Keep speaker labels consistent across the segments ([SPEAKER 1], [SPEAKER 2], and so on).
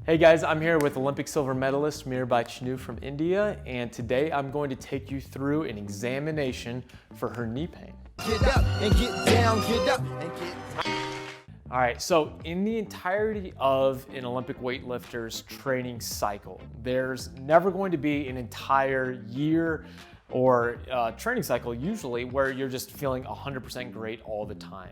[SPEAKER 1] Hey guys, I'm here with Olympic silver medalist Mirabai Chanu from India, and today I'm going to take you through an examination for her knee pain.
[SPEAKER 2] Get up and get down, get up and get down.
[SPEAKER 1] All right, so in the entirety of an Olympic weightlifter's training cycle, there's never going to be an entire year or training cycle usually where you're just feeling 100% great all the time.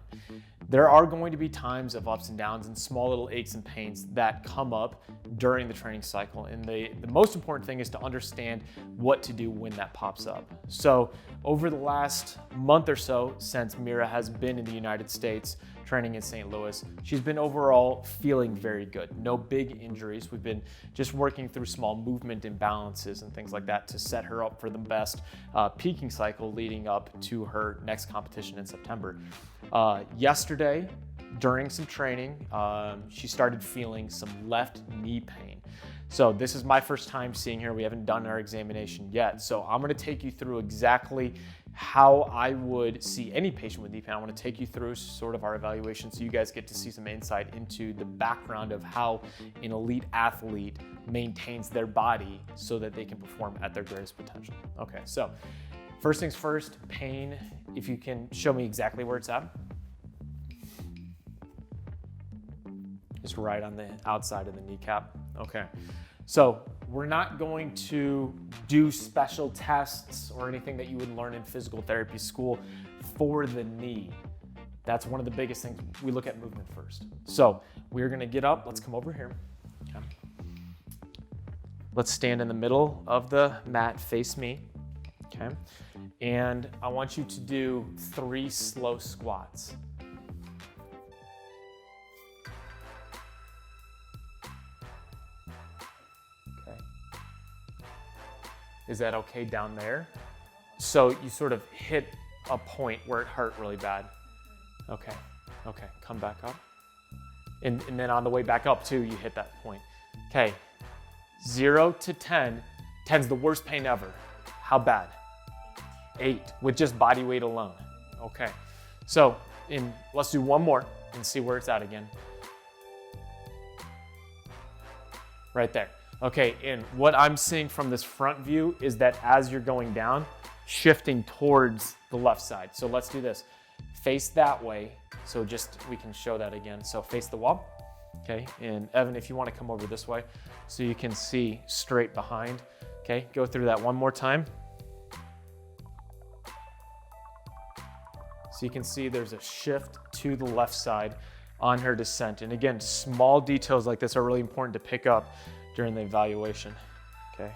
[SPEAKER 1] There are going to be times of ups and downs and small little aches and pains that come up during the training cycle. And the most important thing is to understand what to do when that pops up. So over the last month or so, since Mira has been in the United States training in St. Louis, she's been overall feeling very good. No big injuries. We've been just working through small movement imbalances and things like that to set her up for the best peaking cycle leading up to her next competition in September. Yesterday, during some training, she started feeling some left knee pain. So this is my first time seeing her. We haven't done our examination yet. So I'm gonna take you through exactly how I would see any patient with knee pain. I wanna take you through sort of our evaluation so you guys get to see some insight into the background of how an elite athlete maintains their body so that they can perform at their greatest potential. Okay, so first things first, pain. If you can show me exactly where it's at. Just right on the outside of the kneecap. Okay, so we're not going to do special tests or anything that you would learn in physical therapy school for the knee. That's one of the biggest things. We look at movement first. So we're gonna get up, let's come over here. Okay. Let's stand in the middle of the mat, face me, okay? And I want you to do 3 slow squats. Is that okay down there? So you sort of hit a point where it hurt really bad. Okay, come back up. And then on the way back up too, you hit that point. Okay, 0 to 10. 10's the worst pain ever. How bad? 8, with just body weight alone. Okay, so let's do one more and see where it's at again. Right there. Okay, and what I'm seeing from this front view is that as you're going down, shifting towards the left side. So let's do this. Face that way. So we can show that again. So face the wall. Okay, and Evan, if you want to come over this way so you can see straight behind. Okay, go through that one more time. So you can see there's a shift to the left side on her descent. And again, small details like this are really important to pick up during the evaluation, okay?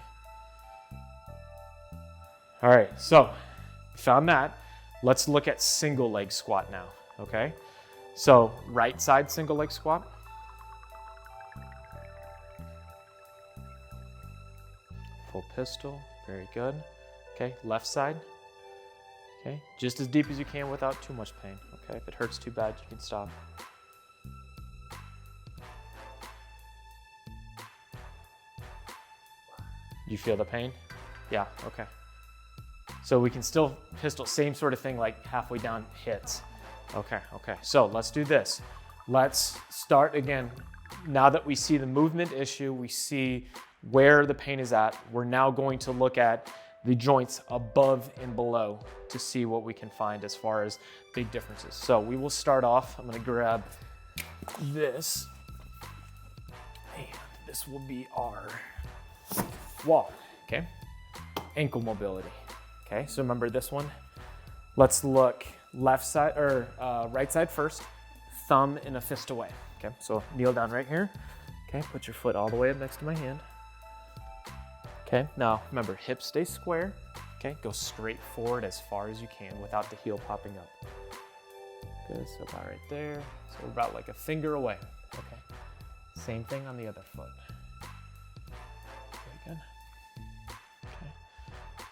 [SPEAKER 1] All right, so found that. Let's look at single leg squat now, okay? So right side single leg squat. Full pistol, very good. Okay, left side. Okay, just as deep as you can without too much pain, okay? If it hurts too bad, you can stop. You feel the pain? Yeah, okay. So we can still pistol, same sort of thing, like halfway down hits. Okay. So let's do this. Let's start again. Now that we see the movement issue, we see where the pain is at, we're now going to look at the joints above and below to see what we can find as far as big differences. So we will start off, I'm gonna grab this, and this will be our wall, okay? Ankle mobility, okay? So remember this one. Let's look left side or right side first, thumb in a fist away, okay? So kneel down right here, okay? Put your foot all the way up next to my hand. Okay, now remember, hips stay square, okay? Go straight forward as far as you can without the heel popping up. Good, so about right there. So we're about like a finger away, okay? Same thing on the other foot. Very good. Okay,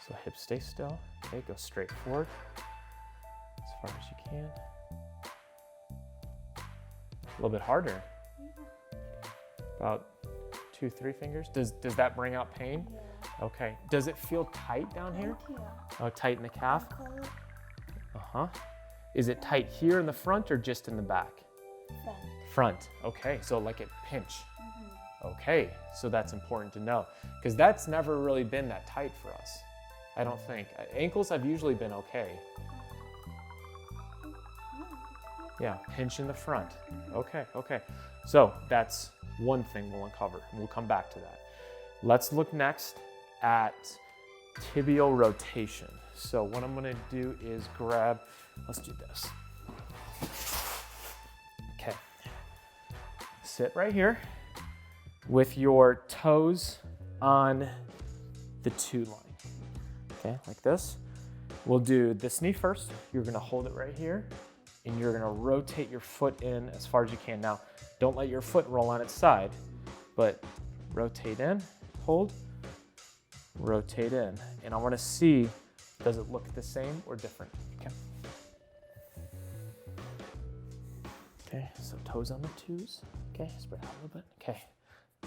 [SPEAKER 1] so hips stay still. Okay, go straight forward as far as you can. A little bit harder. About 2-3 fingers. Does that bring out pain?
[SPEAKER 3] Yeah.
[SPEAKER 1] Okay. Does it feel tight down here?
[SPEAKER 3] Yeah.
[SPEAKER 1] Oh, tight in the calf? Is it tight here in the front or just in the back?
[SPEAKER 3] Front.
[SPEAKER 1] Front. Okay, so like it pinch. Okay, so that's important to know because that's never really been that tight for us. I don't think. Ankles have usually been okay. Yeah, pinch in the front. Okay, okay. So that's one thing we'll uncover, and we'll come back to that. Let's look next at tibial rotation. So what I'm gonna do is grab, let's do this. Okay, sit right here with your toes on the 2 line. Okay, like this. We'll do this knee first. You're gonna hold it right here, and you're gonna rotate your foot in as far as you can. Now, don't let your foot roll on its side, but rotate in, hold, rotate in. And I wanna see, does it look the same or different? Okay. Okay, so toes on the 2s. Okay, spread out a little bit. Okay,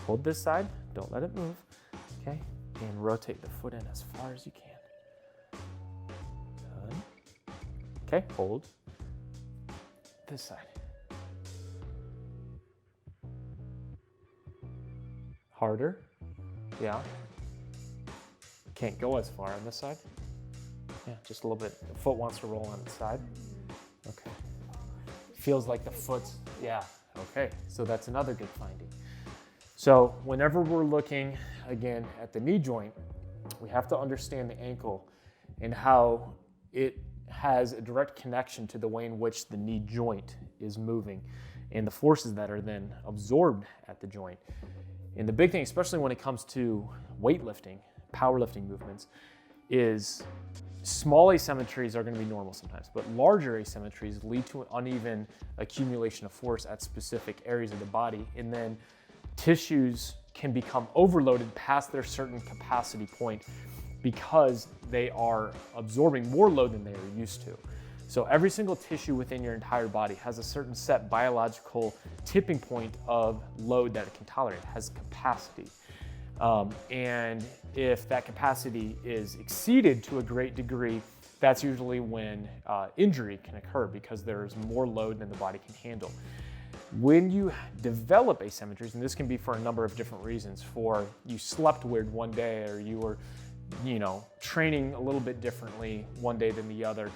[SPEAKER 1] hold this side, don't let it move. Okay, and rotate the foot in as far as you can. Good. Okay, hold. This side. Harder. Yeah. Can't go as far on this side. Yeah, just a little bit. The foot wants to roll on its side. Okay. Feels like the foot's, yeah. Okay, so that's another good finding. So whenever we're looking, again, at the knee joint, we have to understand the ankle and how it has a direct connection to the way in which the knee joint is moving and the forces that are then absorbed at the joint. And the big thing, especially when it comes to weightlifting, powerlifting movements, is small asymmetries are going to be normal sometimes, but larger asymmetries lead to an uneven accumulation of force at specific areas of the body, and then tissues can become overloaded past their certain capacity point because they are absorbing more load than they are used to. So every single tissue within your entire body has a certain set biological tipping point of load that it can tolerate, it has capacity. And if that capacity is exceeded to a great degree, that's usually when injury can occur because there's more load than the body can handle. When you develop asymmetries, and this can be for a number of different reasons, for you slept weird one day, or you were, training a little bit differently one day than the other.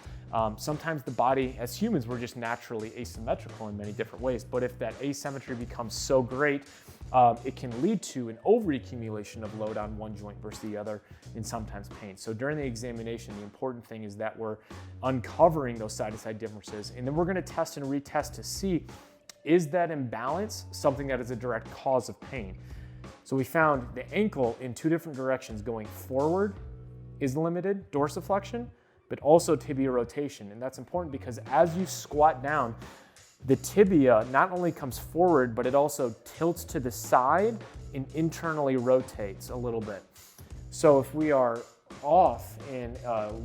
[SPEAKER 1] Sometimes the body, as humans, we're just naturally asymmetrical in many different ways, but if that asymmetry becomes so great, it can lead to an overaccumulation of load on one joint versus the other, and sometimes pain. So during the examination, the important thing is that we're uncovering those side-to-side differences, and then we're gonna test and retest to see, is that imbalance something that is a direct cause of pain? So we found the ankle in 2 different directions going forward is limited, dorsiflexion, but also tibia rotation. And that's important because as you squat down, the tibia not only comes forward, but it also tilts to the side and internally rotates a little bit. So if we are off in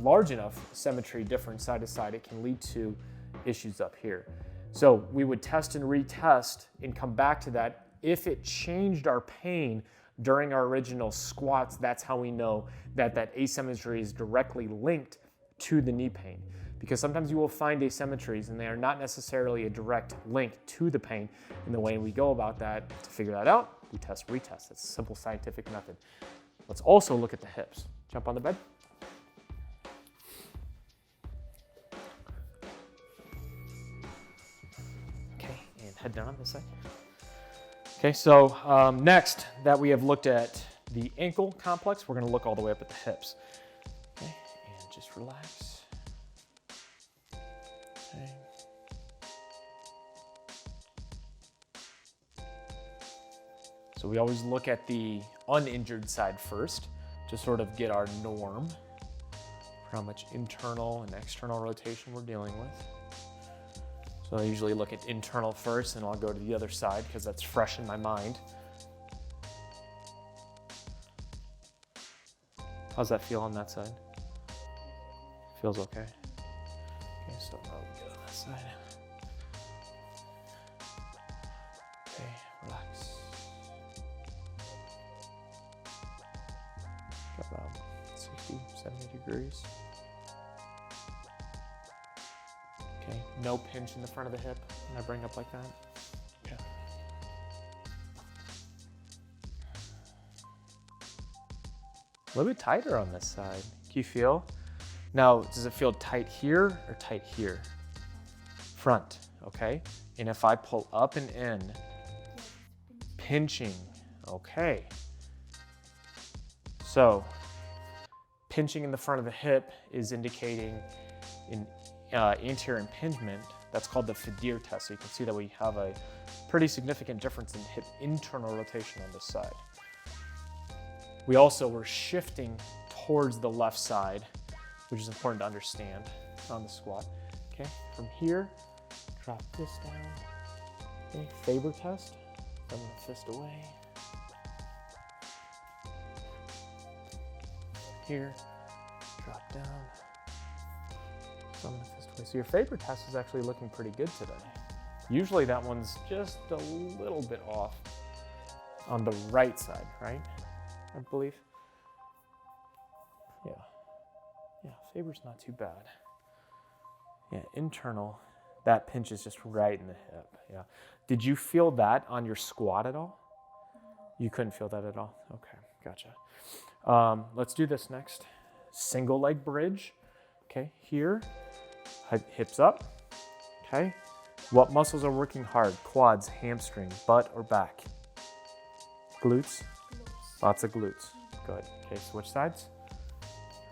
[SPEAKER 1] large enough symmetry difference side to side, it can lead to issues up here. So we would test and retest and come back to that. If it changed our pain during our original squats, that's how we know that that asymmetry is directly linked to the knee pain. Because sometimes you will find asymmetries and they are not necessarily a direct link to the pain. And the way we go about that, to figure that out, we test, retest. It's a simple scientific method. Let's also look at the hips. Jump on the bed. Okay, and head down on this side. Okay, so next that we have looked at the ankle complex, we're gonna look all the way up at the hips. Okay, and just relax. Okay. So we always look at the uninjured side first to sort of get our norm for how much internal and external rotation we're dealing with. So I usually look at internal first, and I'll go to the other side because that's fresh in my mind. How's that feel on that side? Feels okay? Okay, so now we go to that side. Okay, relax. About 60, 70 degrees. Okay, no pinch in the front of the hip when I bring up like that. Okay. A little bit tighter on this side. Can you feel? Now, does it feel tight here or tight here? Front, okay? And if I pull up and in, pinching, okay. So, pinching in the front of the hip is indicating an anterior impingement. That's called the Fadir test. So you can see that we have a pretty significant difference in hip internal rotation on this side. We also were shifting towards the left side, which is important to understand on the squat. Okay, from here, drop this down. Okay, Faber test, thumb the fist away. Here, drop down, thumb the fist away. So your Faber test is actually looking pretty good today. Usually that one's just a little bit off on the right side, right? I believe. Yeah, Faber's not too bad. Yeah, internal, that pinch is just right in the hip, yeah. Did you feel that on your squat at all? You couldn't feel that at all? Okay, gotcha. Let's do this next. Single leg bridge, okay, here, hips up, okay. What muscles are working hard? Quads, hamstring, butt, or back? Glutes? Lots of glutes. Good. Okay, switch sides.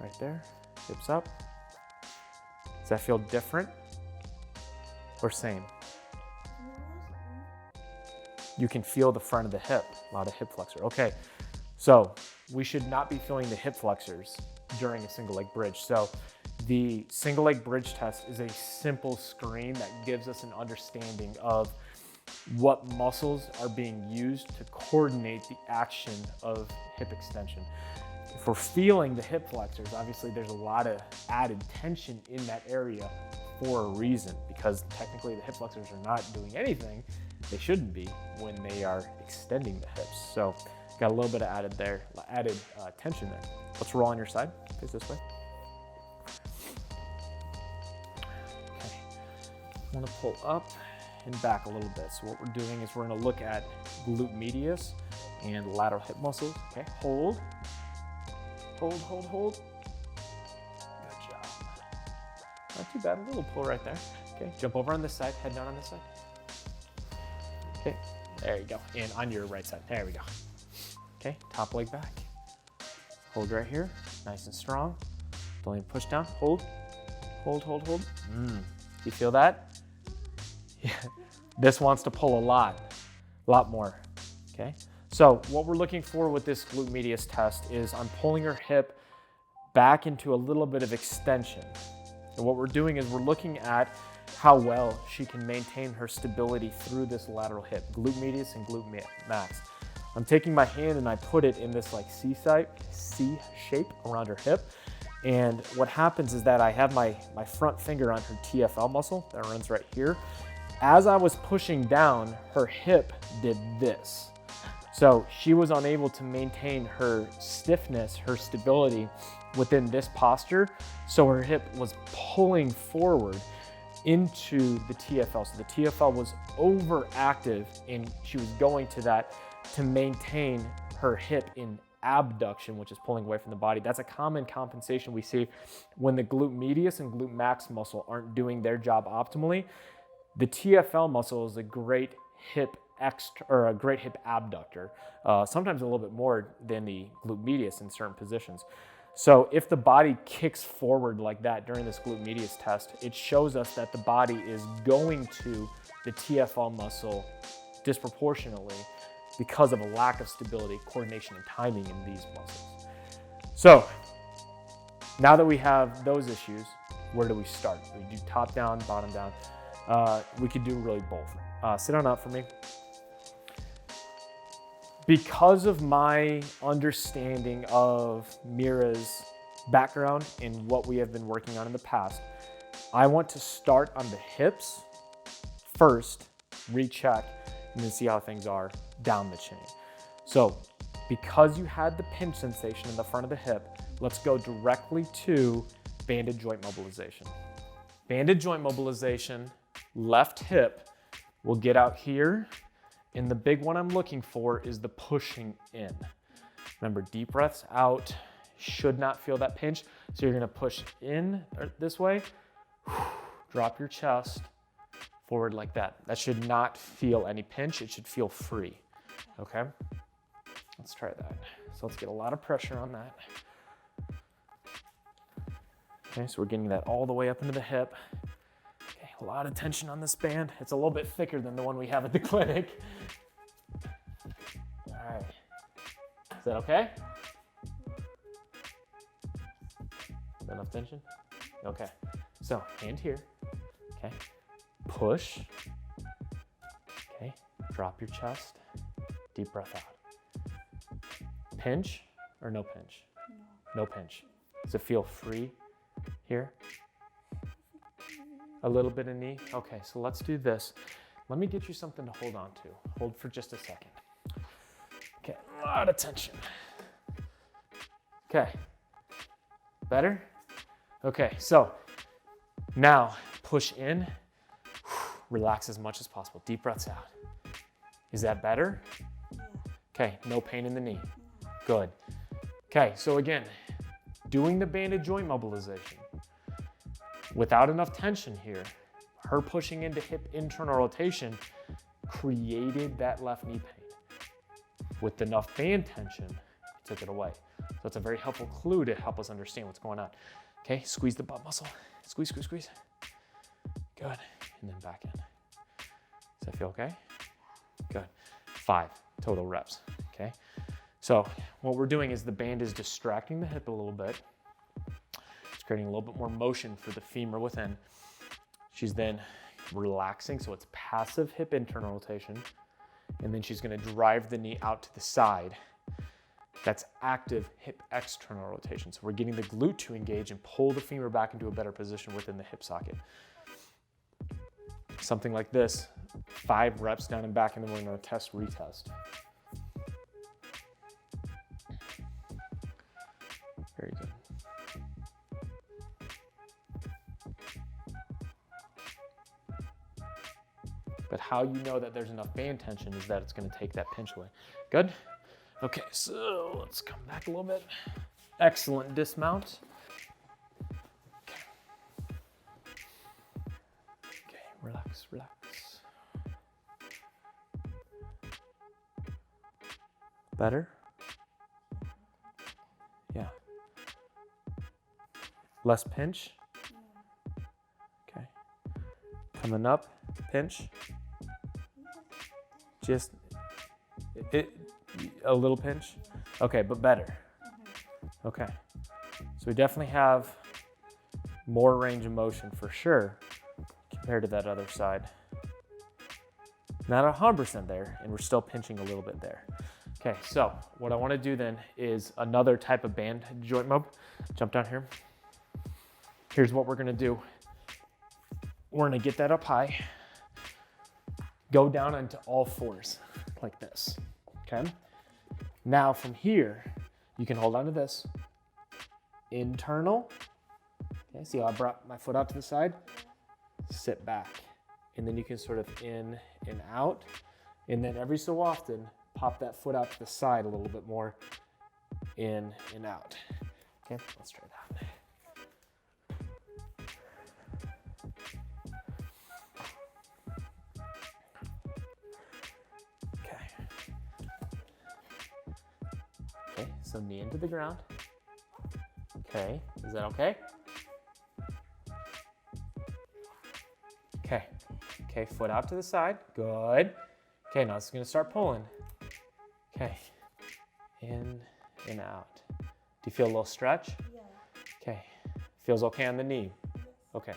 [SPEAKER 1] Right there. Hips up. Does that feel different or same? You can feel the front of the hip. A lot of hip flexor. Okay, so we should not be feeling the hip flexors during a single leg bridge. So the single leg bridge test is a simple screen that gives us an understanding of what muscles are being used to coordinate the action of hip extension. If we're feeling the hip flexors, obviously there's a lot of added tension in that area for a reason, because technically the hip flexors are not doing anything they shouldn't be when they are extending the hips. So got a little bit of added tension there. Let's roll on your side, face this way. Okay, I want to pull up and back a little bit. So what we're doing is we're going to look at glute medius and lateral hip muscles. Okay, hold. Hold, hold, hold. Good job. Not too bad, a little pull right there. Okay, jump over on this side, head down on this side. Okay, there you go. And on your right side, there we go. Okay, top leg back. Hold right here, nice and strong. Don't even push down, hold. Hold, hold, hold. You feel that? Yeah. This wants to pull a lot more, okay? So what we're looking for with this glute medius test is I'm pulling her hip back into a little bit of extension. And what we're doing is we're looking at how well she can maintain her stability through this lateral hip, glute medius and glute max. I'm taking my hand and I put it in this like C shape around her hip. And what happens is that I have my front finger on her TFL muscle that runs right here. As I was pushing down, her hip did this. So she was unable to maintain her stiffness, her stability within this posture. So her hip was pulling forward into the TFL. So the TFL was overactive and she was going to that to maintain her hip in abduction, which is pulling away from the body. That's a common compensation we see when the glute medius and glute max muscle aren't doing their job optimally. The TFL muscle is a great hip abductor, sometimes a little bit more than the glute medius in certain positions. So if the body kicks forward like that during this glute medius test, it shows us that the body is going to the TFL muscle disproportionately because of a lack of stability, coordination, and timing in these muscles. So now that we have those issues, where do we start? We do top down, bottom down. We could do really both. Sit on up for me. Because of my understanding of Mira's background and what we have been working on in the past, I want to start on the hips first, recheck, and then see how things are down the chain. So because you had the pinch sensation in the front of the hip, let's go directly to banded joint mobilization. Banded joint mobilization, left hip, we'll get out here. And the big one I'm looking for is the pushing in. Remember, deep breaths out should not feel that pinch. So you're gonna push in this way, drop your chest forward like that. That should not feel any pinch. It should feel free, okay? Let's try that. So let's get a lot of pressure on that. Okay, so we're getting that all the way up into the hip. Okay, a lot of tension on this band. It's a little bit thicker than the one we have at the clinic. All right, is that okay? Is that enough tension? Okay, so hand here, okay, push, okay, drop your chest, deep breath out. Pinch or no pinch? No pinch. Does it feel free here? A little bit of knee? Okay, so let's do this. Let me get you something to hold on to. Hold for just a second. Okay, a lot of tension. Okay, better? Okay, so now push in, relax as much as possible. Deep breaths out. Is that better? Okay, no pain in the knee. Good. Okay, so again, doing the banded joint mobilization without enough tension here, her pushing into hip internal rotation created that left knee pain. With enough band tension, it took it away. So it's a very helpful clue to help us understand what's going on. Okay, squeeze the butt muscle. Squeeze, squeeze, squeeze. Good, and then back in. Does that feel okay? Good. 5 total reps, okay? So what we're doing is the band is distracting the hip a little bit. It's creating a little bit more motion for the femur within. She's then relaxing, so it's passive hip internal rotation. And then she's gonna drive the knee out to the side. That's active hip external rotation. So we're getting the glute to engage and pull the femur back into a better position within the hip socket. Something like this, 5 reps down and back, and then we're gonna test, retest. Very good. But how you know that there's enough band tension is that it's gonna take that pinch away. Good? Okay, so let's come back a little bit. Excellent dismount. Okay, relax, relax. Better? Yeah. Less pinch? Okay. Coming up, pinch. Just a little pinch? Okay, but better. Okay. So we definitely have more range of motion for sure compared to that other side. Not 100% there, and we're still pinching a little bit there. Okay, so what I want to do then is another type of band joint mob. Jump down here. Here's what we're going to do. We're going to get that up high. Go down into all fours like this. Okay? Now from here, you can hold on to this. Internal. Okay, see how I brought my foot out to the side? Sit back. And then you can sort of in and out. And then every so often, pop that foot out to the side a little bit more. In and out. Okay, let's try that. Okay, so knee into the ground. Okay, is that okay? Okay, okay, foot out to the side, good. Okay, now it's gonna start pulling. Okay, in and out. Do you feel a little stretch?
[SPEAKER 3] Yeah.
[SPEAKER 1] Okay, feels okay on the knee? Okay.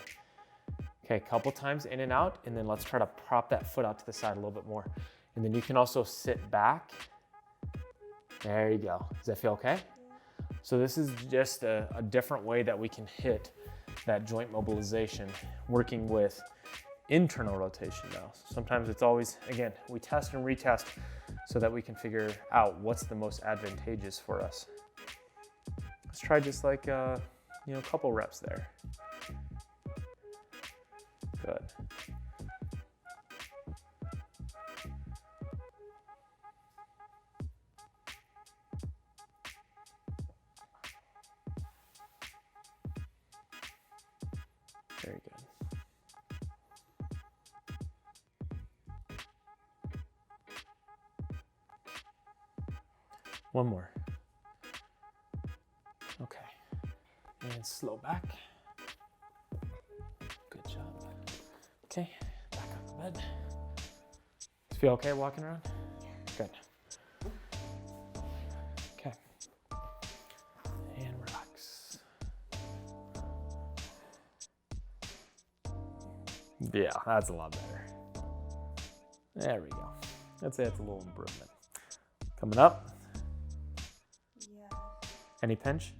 [SPEAKER 1] Okay, a couple times in and out, and then let's try to prop that foot out to the side a little bit more. And then you can also sit back. There you go. Does that feel okay? Yeah. So this is just a different way that we can hit that joint mobilization, working with internal rotation now. Sometimes it's always, again, we test and retest so that we can figure out what's the most advantageous for us. Let's try just like, a couple reps there. Good. Very good. One more. Okay. And slow back. Good job. Okay, back on the bed. Feel okay walking around? Good. Okay. And relax. Yeah, that's a lot better. There we go. I'd say it's a little improvement. Coming up.
[SPEAKER 3] Yeah.
[SPEAKER 1] Any pinch?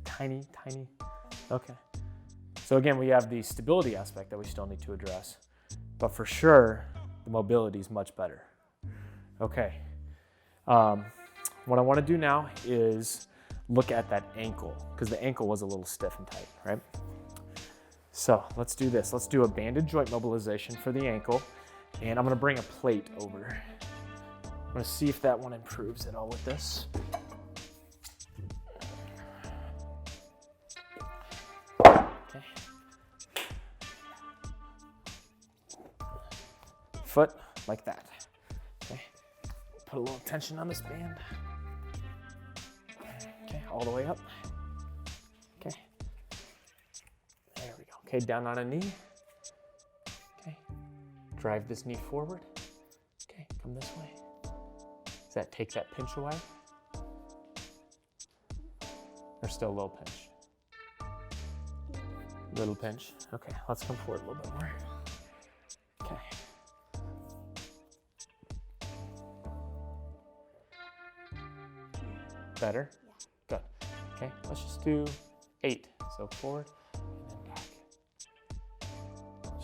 [SPEAKER 1] Tiny, tiny. Okay. So again, we have the stability aspect that we still need to address, but for sure, the mobility is much better. Okay. What I want to do now is look at that ankle, because the ankle was a little stiff and tight, right? So let's do this. Let's do a banded joint mobilization for the ankle, and I'm going to bring a plate over. I'm going to see if that one improves at all with this. Okay. Foot like that. Okay. Put a little tension on this band. Okay, all the way up. Okay. There we go. Okay, down on a knee. Okay. Drive this knee forward. Okay, come this way. Does that take that pinch away? Or still a little pinch? Little pinch. Okay, let's come forward a little bit more. Okay. Better? Good. Okay, let's just do 8. So forward and then back.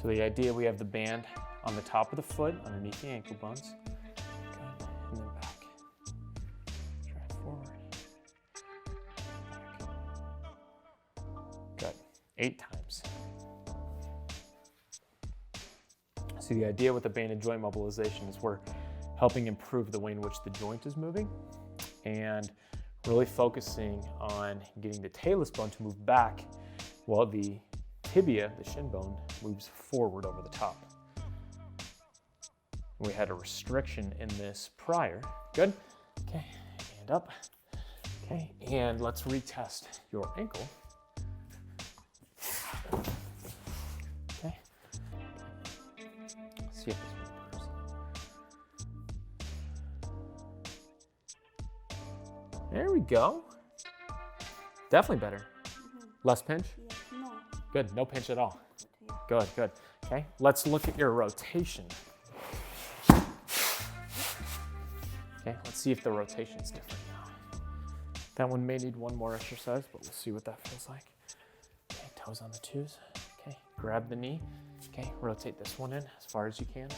[SPEAKER 1] So the idea, we have the band on the top of the foot, underneath the ankle bones. Good. And then back. Drive forward. Back. Good. 8 times. So the idea with the banded joint mobilization is we're helping improve the way in which the joint is moving and really focusing on getting the talus bone to move back while the tibia, the shin bone, moves forward over the top. We had a restriction in this prior. Good. Okay, and up. Okay, and let's retest your ankle. Okay. See if this one improves. There we go. Definitely better. Less pinch?
[SPEAKER 3] Yeah. No.
[SPEAKER 1] Good, no pinch at all.
[SPEAKER 3] Yeah.
[SPEAKER 1] Good, good. Okay, let's look at your rotation. Okay, let's see if the rotation is different now. That one may need one more exercise, but we'll see what that feels like. Okay, toes on the twos. Okay, grab the knee. Okay, rotate this one in as far as you can.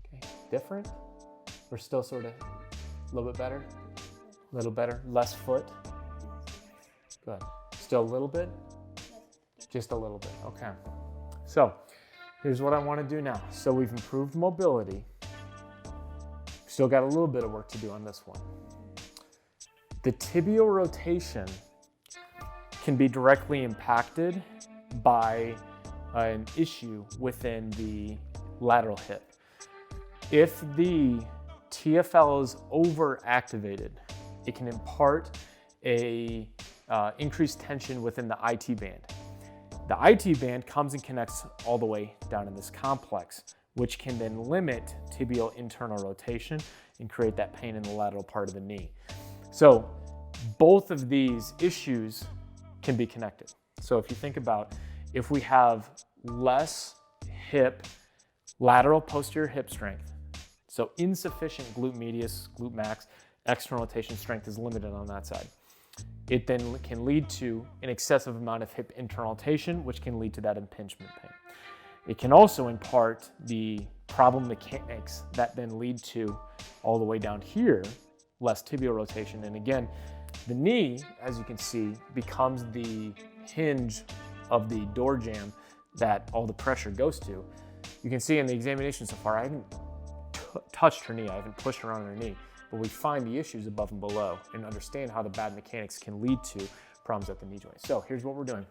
[SPEAKER 1] Okay, different? We're still sort of a little bit better? A little better, less foot? Good. Still a little bit? Just a little bit, okay. So, here's what I want to do now. So we've improved mobility. Still got a little bit of work to do on this one. The tibial rotation can be directly impacted by an issue within the lateral hip. If the TFL is overactivated, it can impart a increased tension within the IT band. The IT band comes and connects all the way down in this complex, which can then limit tibial internal rotation and create that pain in the lateral part of the knee. So both of these issues can be connected. So if you think about, if we have less hip, lateral posterior hip strength, so insufficient glute medius, glute max, external rotation strength is limited on that side. It then can lead to an excessive amount of hip internal rotation, which can lead to that impingement pain. It can also impart the problem mechanics that then lead to, all the way down here, less tibial rotation. And again, the knee, as you can see, becomes the hinge of the door jamb that all the pressure goes to. You can see in the examination so far, I haven't touched her knee, I haven't pushed her on her knee. but we find the issues above and below and understand how the bad mechanics can lead to problems at the knee joint. So here's what we're doing.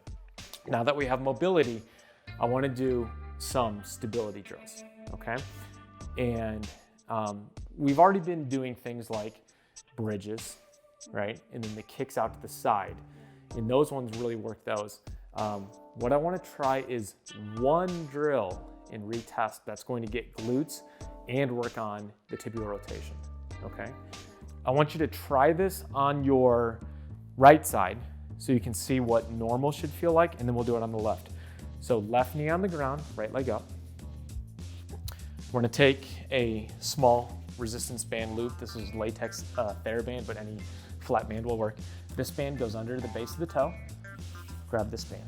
[SPEAKER 1] Now that we have mobility, I want to do some stability drills, okay? And we've already been doing things like bridges, right? And then the kicks out to the side. And those ones really work those. What I want to try is one drill and retest that's going to get glutes and work on the tibial rotation, okay? I want you to try this on your right side so you can see what normal should feel like, and then we'll do it on the left. So left knee on the ground, right leg up. We're gonna take a small resistance band loop. This is latex TheraBand, but any flat band will work. This band goes under the base of the toe. Grab this band.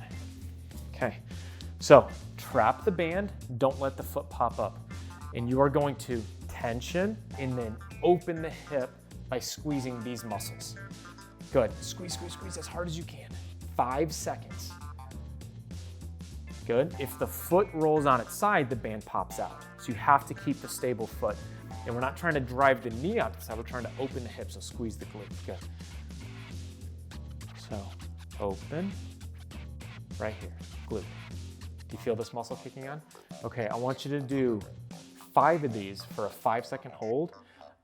[SPEAKER 1] Okay, so trap the band, don't let the foot pop up. And you are going to tension and then open the hip by squeezing these muscles. Good, squeeze, squeeze, squeeze as hard as you can. 5 seconds. Good, if the foot rolls on its side, the band pops out. So you have to keep the stable foot. And we're not trying to drive the knee out to the side, we're trying to open the hips, so squeeze the glute, good. So, open, right here, glute. Do you feel this muscle kicking on? Okay, I want you to do 5 of these for a 5-second hold,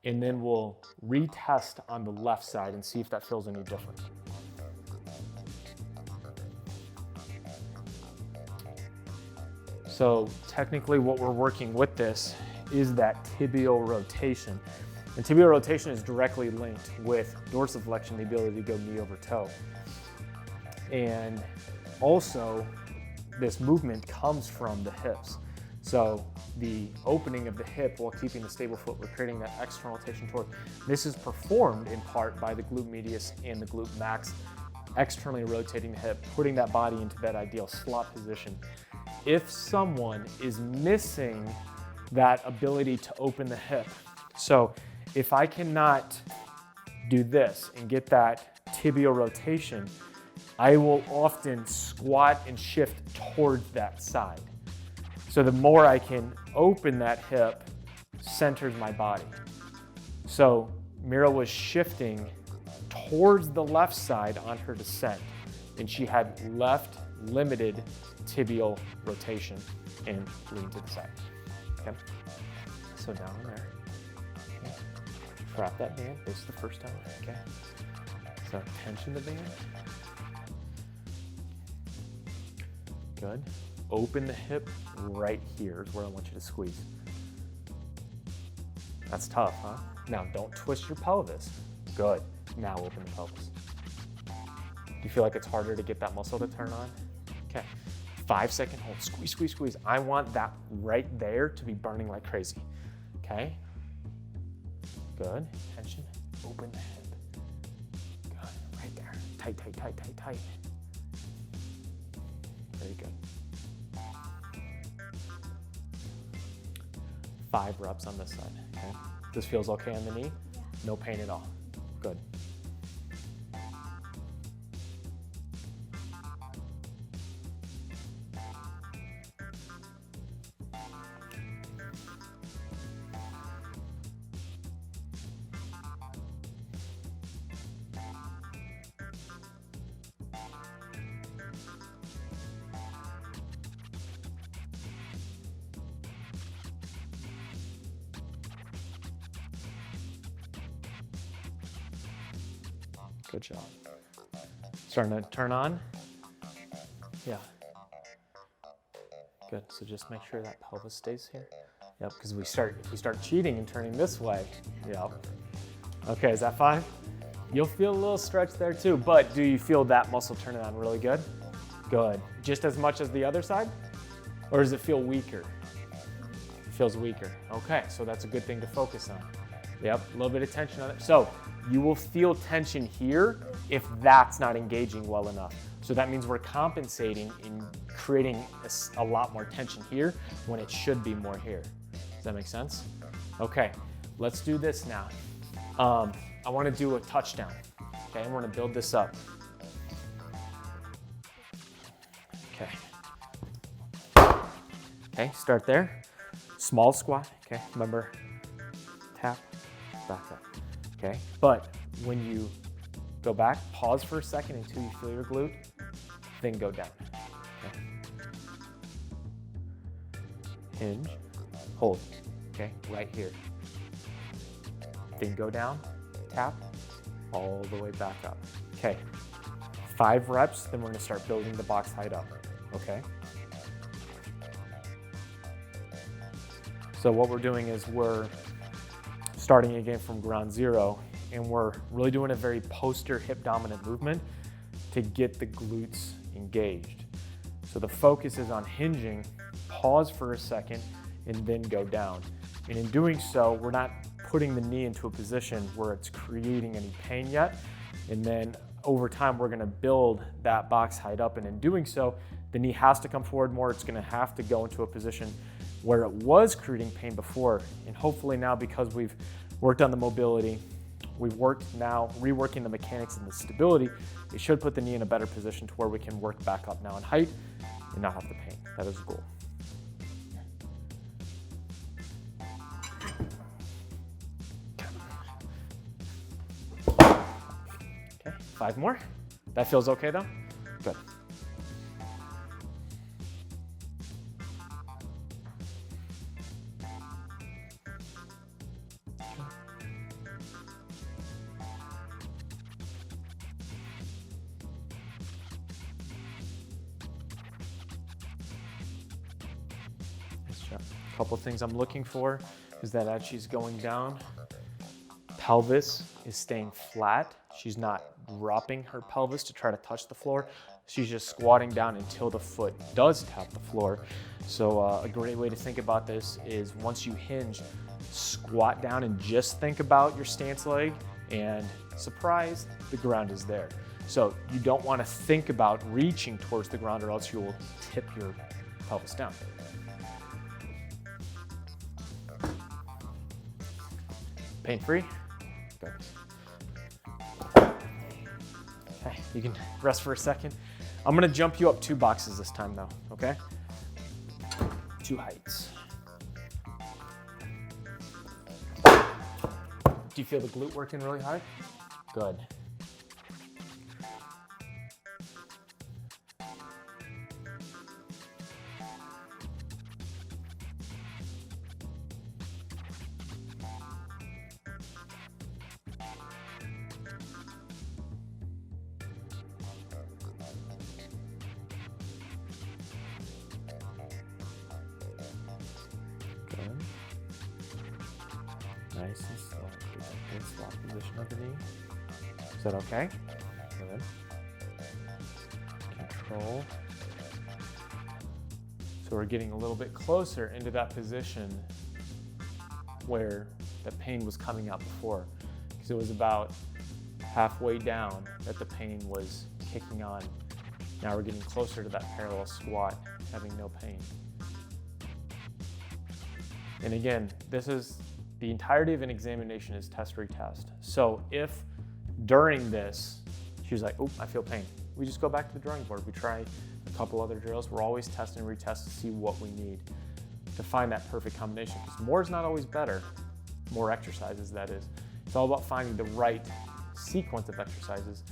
[SPEAKER 1] and then we'll retest on the left side and see if that feels any different. So technically what we're working with this is that tibial rotation. And tibial rotation is directly linked with dorsiflexion, the ability to go knee over toe. And also this movement comes from the hips. So the opening of the hip while keeping the stable foot, we're creating that external rotation toward. This is performed in part by the glute medius and the glute max, externally rotating the hip, putting that body into that ideal slot position. If someone is missing that ability to open the hip, so if I cannot do this and get that tibial rotation, I will often squat and shift towards that side. So the more I can open that hip, centers my body. So Mira was shifting towards the left side on her descent, and she had left limited tibial rotation and lean to the side. Okay. So down in there. Okay. Trap that band. This is the first time. Okay. So tension the band. Good. Open the hip right here is where I want you to squeeze. That's tough, huh? Now don't twist your pelvis. Good. Now open the pelvis. Do you feel like it's harder to get that muscle to turn on? Okay. 5-second hold. Squeeze, squeeze, squeeze. I want that right there to be burning like crazy. Okay. Good. Tension. Open the hip. Good. Right there. Tight, tight, tight, tight, tight. Very good. 5 reps on this side, okay? This feels okay on the knee?
[SPEAKER 3] Yeah.
[SPEAKER 1] No pain at all. Good. Good job. Starting to turn on? Yeah. Good. So just make sure that pelvis stays here. Yep, because if we start cheating and turning this way, yep. Okay, is that fine? You'll feel a little stretch there too, but do you feel that muscle turning on really good? Good. Just as much as the other side? Or does it feel weaker? It feels weaker. Okay, so that's a good thing to focus on. Yep, a little bit of tension on it. So you will feel tension here if that's not engaging well enough. So that means we're compensating in creating a lot more tension here when it should be more here. Does that make sense? Okay, let's do this now. I want to do a touchdown. Okay, and we're going to build this up. Okay. Okay, start there. Small squat. Okay, remember, tap, back up. okay? But when you go back, pause for a second until you feel your glute, then go down, okay? Hinge, hold, okay? Right here. Then go down, tap, all the way back up. Okay, 5 reps, then we're gonna start building the box height up, okay? So what we're doing is we're starting again from ground zero, and we're really doing a very posterior hip dominant movement to get the glutes engaged. So the focus is on hinging, pause for a second, and then go down. And in doing so, we're not putting the knee into a position where it's creating any pain yet. And then over time, we're gonna build that box height up. And in doing so, the knee has to come forward more. It's gonna have to go into a position where it was creating pain before. And hopefully now, because we've worked on the mobility, we've worked now reworking the mechanics and the stability, it should put the knee in a better position to where we can work back up now in height and not have the pain. That is the goal. Okay, 5 more. That feels okay though? Good. A couple things I'm looking for is that as she's going down, pelvis is staying flat. She's not dropping her pelvis to try to touch the floor. She's just squatting down until the foot does tap the floor. So a great way to think about this is once you hinge, squat down and just think about your stance leg, and surprise, the ground is there. So you don't want to think about reaching towards the ground or else you will tip your pelvis down. Pain-free? Good. Okay, you can rest for a second. I'm gonna jump you up 2 boxes this time though, okay? 2 heights. Do you feel the glute working really hard? Good. Good. Nice and slow. Good swap position of the knee. Is that okay? Good. Control. So we're getting a little bit closer into that position where the pain was coming out before, because it was about halfway down that the pain was kicking on. Now we're getting closer to that parallel squat, having no pain. And again, this is the entirety of an examination is test retest. So if during this, she was like, oh, I feel pain, we just go back to the drawing board. We try a couple other drills. We're always test and retest to see what we need to find that perfect combination, because more is not always better. More exercises, that is. It's all about finding the right sequence of exercises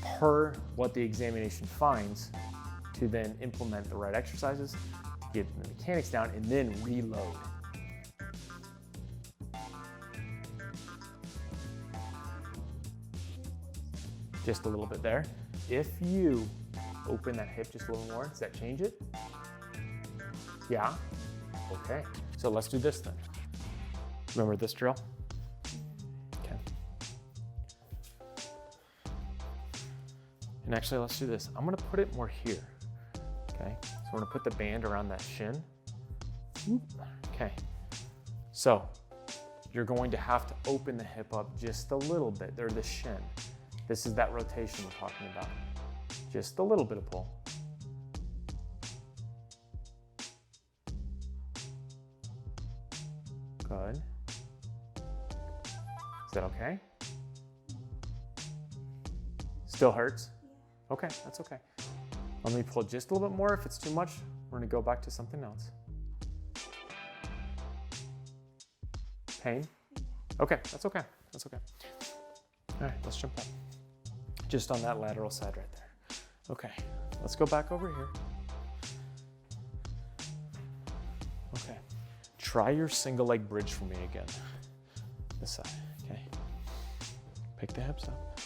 [SPEAKER 1] per what the examination finds to then implement the right exercises to get the mechanics down and then reload. Just a little bit there. If you open that hip just a little more, does that change it? Yeah? Okay, so let's do this then. Remember this drill? Okay. And actually, let's do this. I'm gonna put it more here, okay? So we're gonna put the band around that shin. Okay, so you're going to have to open the hip up just a little bit, or the shin. This is that rotation we're talking about. Just a little bit of pull. Good. Is that okay? Still hurts? Okay, that's okay. Let me pull just a little bit more. If it's too much, we're gonna go back to something else. Pain? Okay, that's okay, that's okay. All right, let's jump up. Just on that lateral side right there. Okay, let's go back over here. Okay, try your single leg bridge for me again. This side, okay? Pick the hips up.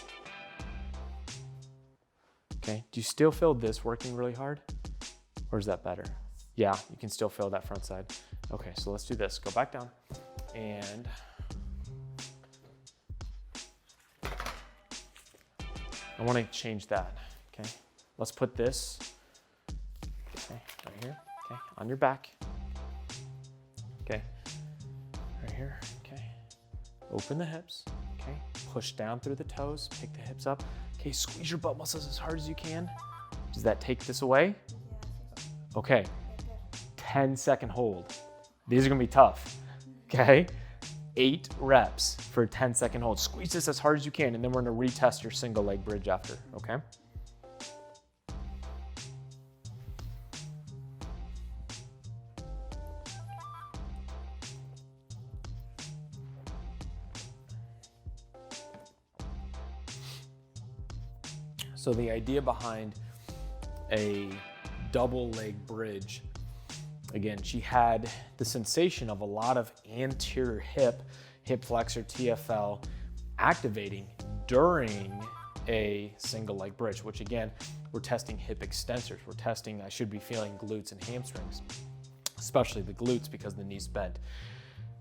[SPEAKER 1] Okay, do you still feel this working really hard? Or is that better? Yeah, you can still feel that front side. Okay, so let's do this. Go back down and I want to change that, okay? Let's put this, okay, right here, okay, on your back, okay, right here, okay. Open the hips, okay, push down through the toes, pick the hips up, okay, squeeze your butt muscles as hard as you can. Does that take this away? Okay, 10-second hold. These are gonna be tough, okay? 8 reps for a 10-second hold. Squeeze this as hard as you can, and then we're gonna retest your single leg bridge after, okay? So the idea behind a double leg bridge, again, she had the sensation of a lot of anterior hip flexor, TFL activating during a single leg bridge, which again, we're testing hip extensors. We're testing, I should be feeling glutes and hamstrings, especially the glutes because the knee's bent.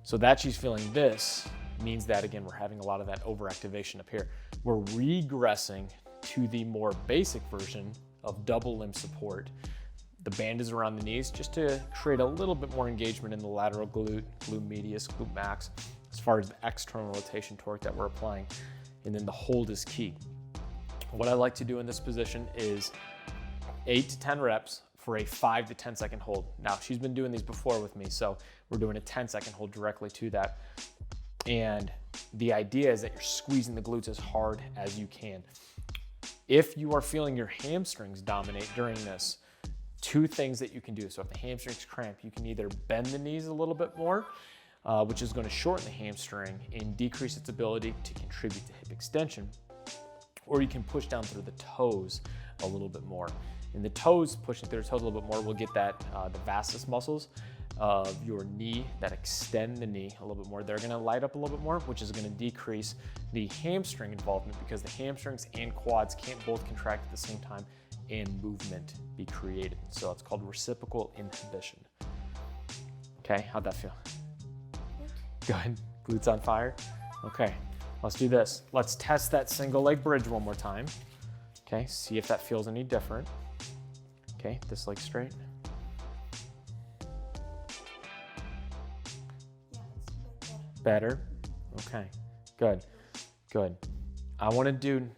[SPEAKER 1] So that she's feeling this means that again, we're having a lot of that overactivation up here. We're regressing to the more basic version of double limb support. The band is around the knees just to create a little bit more engagement in the lateral glute, glute medius, glute max, as far as the external rotation torque that we're applying. And then the hold is key. What I like to do in this position is 8 to 10 reps for a 5 to 10 second hold. Now, she's been doing these before with me, so we're doing a 10-second hold directly to that. And the idea is that you're squeezing the glutes as hard as you can. If you are feeling your hamstrings dominate during this, 2 things that you can do. So if the hamstrings cramp, you can either bend the knees a little bit more, which is going to shorten the hamstring and decrease its ability to contribute to hip extension, or you can push down through the toes a little bit more. In the toes, pushing through the toes a little bit more, we'll get that the vastus muscles of your knee that extend the knee a little bit more. They're going to light up a little bit more, which is going to decrease the hamstring involvement because the hamstrings and quads can't both contract at the same time and movement be created. So it's called reciprocal inhibition. Okay, how'd that feel? Good. Glutes on fire? Okay, let's do this. Let's test that single leg bridge one more time. Okay, see if that feels any different. Okay, this leg straight. Better? Okay, good, good. I wanna do,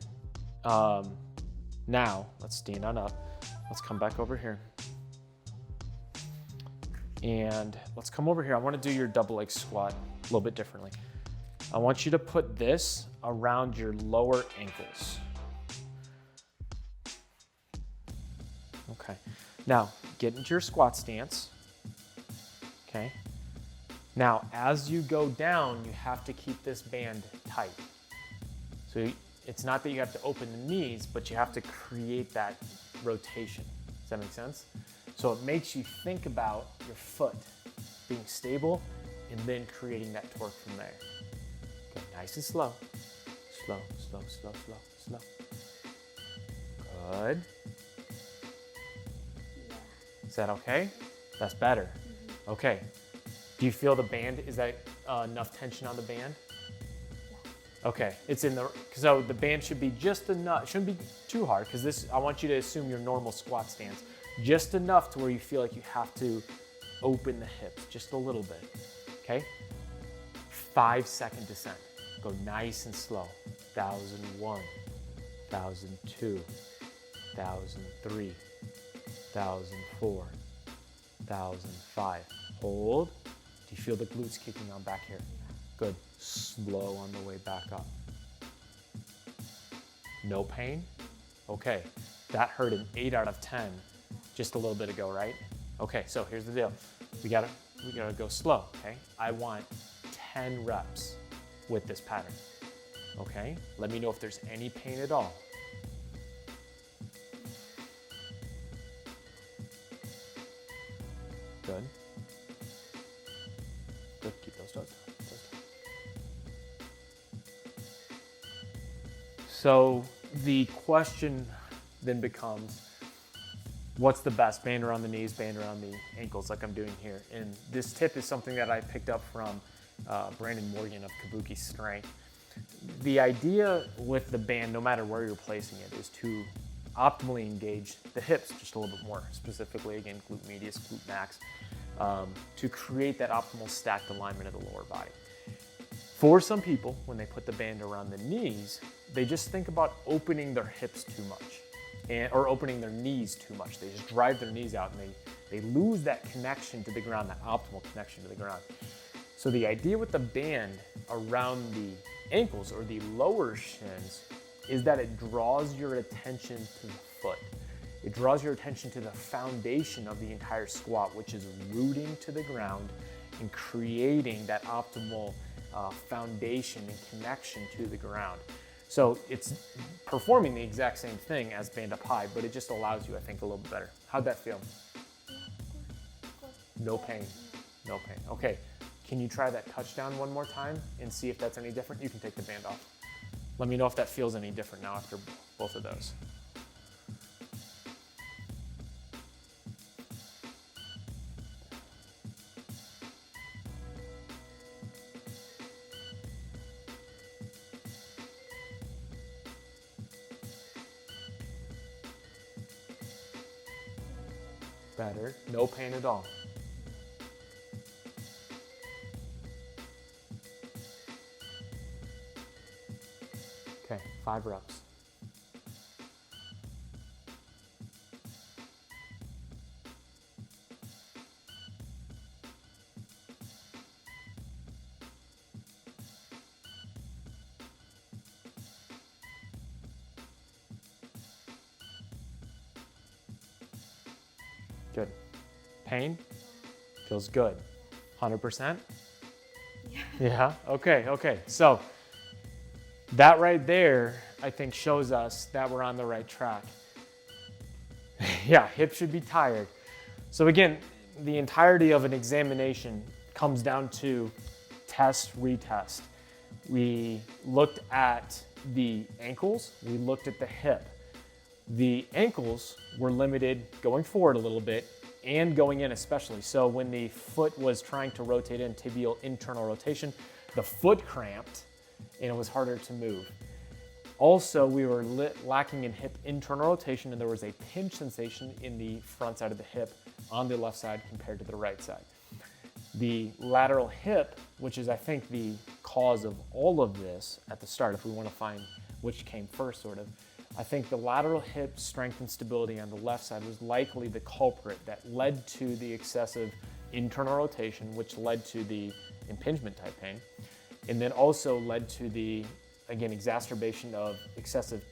[SPEAKER 1] now, let's stand on up. Let's come back over here. And let's come over here. I wanna do your double leg squat a little bit differently. I want you to put this around your lower ankles. Okay, now get into your squat stance, okay? Now, as you go down, you have to keep this band tight. So it's not that you have to open the knees, but you have to create that rotation. Does that make sense? So it makes you think about your foot being stable and then creating that torque from there. Okay, nice and slow. Slow, slow, slow, slow, slow. Good. Is that okay? That's better. Okay. Do you feel the band? Is that enough tension on the band? Okay, it's in the, so the band should be just enough, it shouldn't be too hard because this, I want you to assume your normal squat stance. Just enough to where you feel like you have to open the hips just a little bit, okay? 5-second descent. Go nice and slow. 1001, 1002, 1003, 1004, 1005. Hold. Do you feel the glutes kicking on back here? Good. Slow on the way back up. No pain? Okay. That hurt an 8 out of 10 just a little bit ago, right? Okay, so here's the deal. We gotta go slow, okay? I want 10 reps with this pattern. Okay, let me know if there's any pain at all. Good. Good, keep those toes. So the question then becomes, what's the best? Band around the knees, band around the ankles like I'm doing here. And this tip is something that I picked up from Brandon Morgan of Kabuki Strength. The idea with the band, no matter where you're placing it, is to optimally engage the hips just a little bit more, specifically, again, glute medius, glute max, to create that optimal stacked alignment of the lower body. For some people, when they put the band around the knees, they just think about opening their hips too much, or opening their knees too much. They just drive their knees out and they lose that connection to the ground, that optimal connection to the ground. So the idea with the band around the ankles or the lower shins is that it draws your attention to the foot. It draws your attention to the foundation of the entire squat, which is rooting to the ground and creating that optimal foundation and connection to the ground. So it's performing the exact same thing as band up high, but it just allows you, I think, a little bit better. How'd that feel? No pain, no pain. Okay, can you try that touchdown one more time and see if that's any different? You can take the band off. Let me know if that feels any different now after both of those. Better, no pain at all. Okay, 5 reps. Good. Pain? Feels good. 100%?
[SPEAKER 3] Yeah.
[SPEAKER 1] Yeah, okay. So that right there, I think, shows us that we're on the right track. Yeah, hips should be tired. So again, the entirety of an examination comes down to test, retest. We looked at the ankles, we looked at the hip. The ankles were limited going forward a little bit and going in especially. So when the foot was trying to rotate in, tibial internal rotation, the foot cramped and it was harder to move. Also, we were lacking in hip internal rotation and there was a pinch sensation in the front side of the hip on the left side compared to the right side. The lateral hip, which is I think the cause of all of this at the start, if we want to find which came first sort of, I think the lateral hip strength and stability on the left side was likely the culprit that led to the excessive internal rotation, which led to the impingement type pain, and then also led to the, again, exacerbation of excessive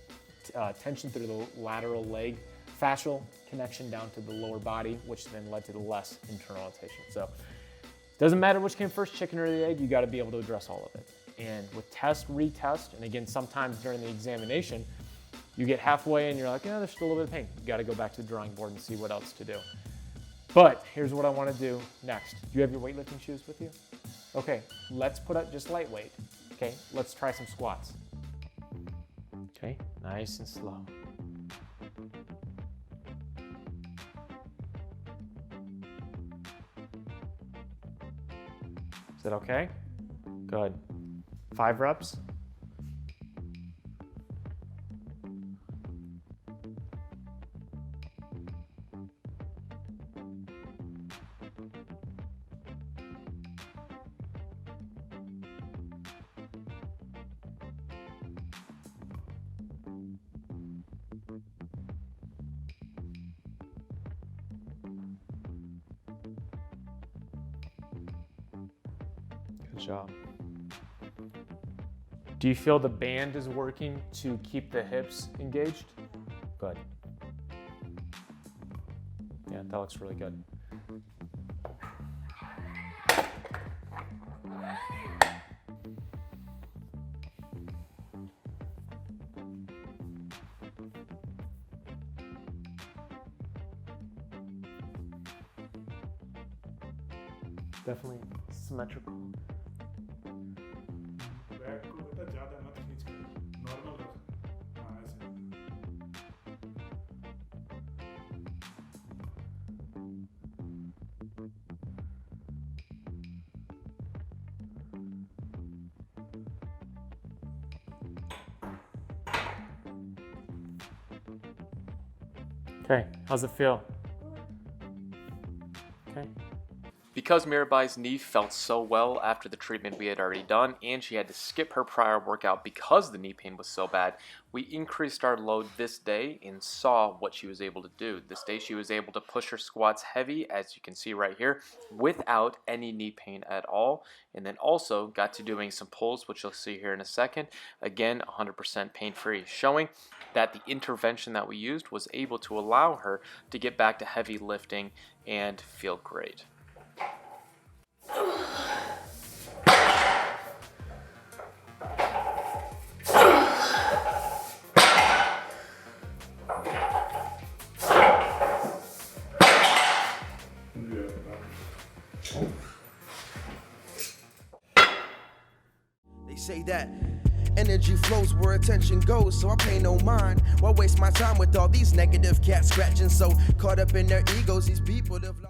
[SPEAKER 1] tension through the lateral leg, fascial connection down to the lower body, which then led to the less internal rotation. So it doesn't matter which came first, chicken or the egg, you gotta be able to address all of it. And with test, retest, and again, sometimes during the examination, you get halfway and you're like, yeah, there's still a little bit of pain. You gotta go back to the drawing board and see what else to do. But here's what I wanna do next. Do you have your weightlifting shoes with you? Okay, let's put up just lightweight. Okay, let's try some squats. Okay, nice and slow. Is that okay? Good. 5 reps. Good job. Do you feel the band is working to keep the hips engaged? Good. Yeah, that looks really good. definitely symmetrical.
[SPEAKER 4] Back को बेटा ज़्यादा मत खींच कर, normal रख, हाँ ऐसे।
[SPEAKER 1] Okay, how's it feel? Okay. Because Mirabai's knee felt so well after the treatment we had already done, and she had to skip her prior workout because the knee pain was so bad, we increased our load this day and saw what she was able to do. This day she was able to push her squats heavy, as you can see right here, without any knee pain at all, and then also got to doing some pulls, which you'll see here in a second. Again, 100% pain-free, showing that the intervention that we used was able to allow her to get back to heavy lifting and feel great.
[SPEAKER 2] They say that energy flows where attention goes, so I pay no mind. Why waste my time with all these negative cats scratching? So caught up in their egos, these people have lost.